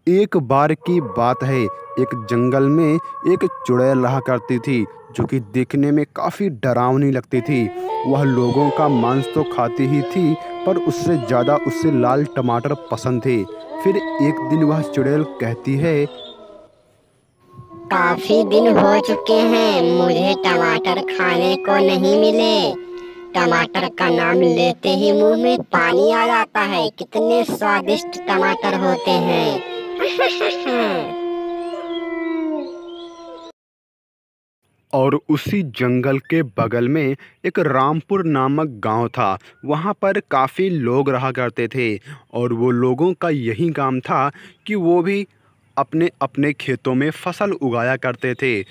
एक बार की बात है, एक जंगल में एक चुड़ैल रहा करती थी जो कि देखने में काफ़ी डरावनी लगती थी। वह लोगों का मांस तो खाती ही थी, पर उससे ज़्यादा उसे लाल टमाटर पसंद थे। फिर एक दिन वह चुड़ैल कहती है, काफी दिन हो चुके हैं मुझे टमाटर खाने को नहीं मिले। टमाटर का नाम लेते ही मुंह में पानी आ जाता है। कितने स्वादिष्ट टमाटर होते हैं। और उसी जंगल के बगल में एक रामपुर नामक गांव था। वहां पर काफ़ी लोग रहा करते थे और वो लोगों का यही काम था कि वो भी अपने अपने खेतों में फसल उगाया करते थे।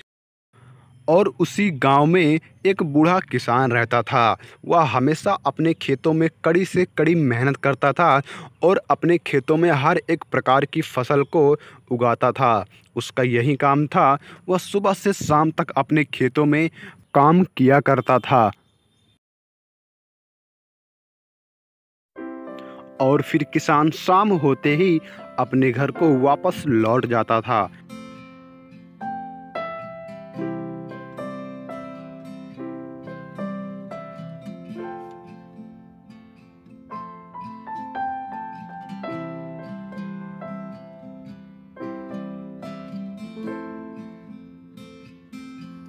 और उसी गांव में एक बूढ़ा किसान रहता था। वह हमेशा अपने खेतों में कड़ी से कड़ी मेहनत करता था और अपने खेतों में हर एक प्रकार की फसल को उगाता था। उसका यही काम था। वह सुबह से शाम तक अपने खेतों में काम किया करता था और फिर किसान शाम होते ही अपने घर को वापस लौट जाता था।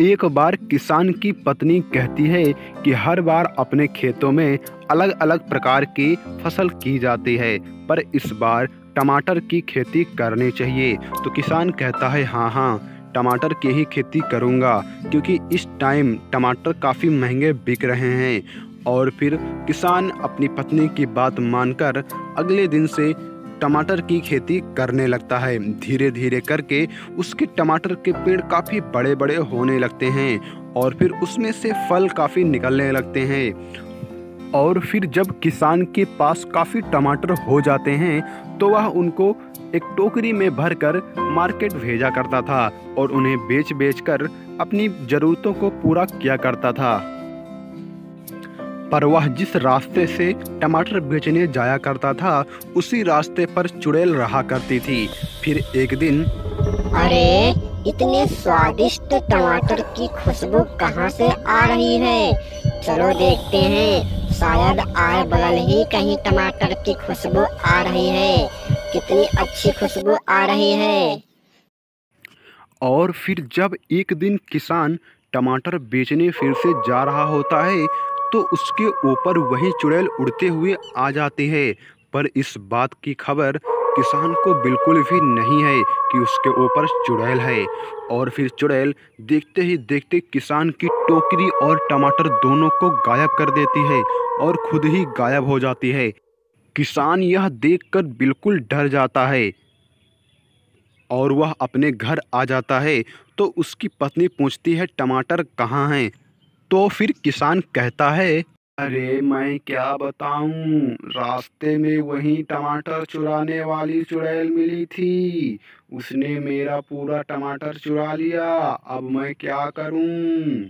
एक बार किसान की पत्नी कहती है कि हर बार अपने खेतों में अलग अलग प्रकार की फसल की जाती है, पर इस बार टमाटर की खेती करनी चाहिए। तो किसान कहता है, हाँ हाँ, टमाटर की ही खेती करूँगा, क्योंकि इस टाइम टमाटर काफ़ी महंगे बिक रहे हैं। और फिर किसान अपनी पत्नी की बात मानकर अगले दिन से टमाटर की खेती करने लगता है। धीरे धीरे करके उसके टमाटर के पेड़ काफ़ी बड़े बड़े होने लगते हैं और फिर उसमें से फल काफ़ी निकलने लगते हैं। और फिर जब किसान के पास काफ़ी टमाटर हो जाते हैं तो वह उनको एक टोकरी में भरकर मार्केट भेजा करता था और उन्हें बेच बेच कर अपनी ज़रूरतों को पूरा किया करता था। पर वह जिस रास्ते से टमाटर बेचने जाया करता था, उसी रास्ते पर चुड़ैल रहा करती थी। फिर एक दिन अरे, इतने स्वादिष्ट टमाटर की खुशबू कहाँ से आ रही है? चलो देखते हैं, शायद आए बगल ही कहीं टमाटर की खुशबू आ रही है। कितनी अच्छी खुशबू आ रही है। और फिर जब एक दिन किसान टमाटर बेचने फिर से जा रहा होता है तो उसके ऊपर वही चुड़ैल उड़ते हुए आ जाती है। पर इस बात की खबर किसान को बिल्कुल भी नहीं है कि उसके ऊपर चुड़ैल है। और फिर चुड़ैल देखते ही देखते किसान की टोकरी और टमाटर दोनों को गायब कर देती है और खुद ही गायब हो जाती है। किसान यह देखकर बिल्कुल डर जाता है और वह अपने घर आ जाता है। तो उसकी पत्नी पूछती है, टमाटर कहाँ हैं? तो फिर किसान कहता है, अरे मैं क्या बताऊं, रास्ते में वही टमाटर चुराने वाली चुड़ैल मिली थी। उसने मेरा पूरा टमाटर चुरा लिया। अब मैं क्या करूं?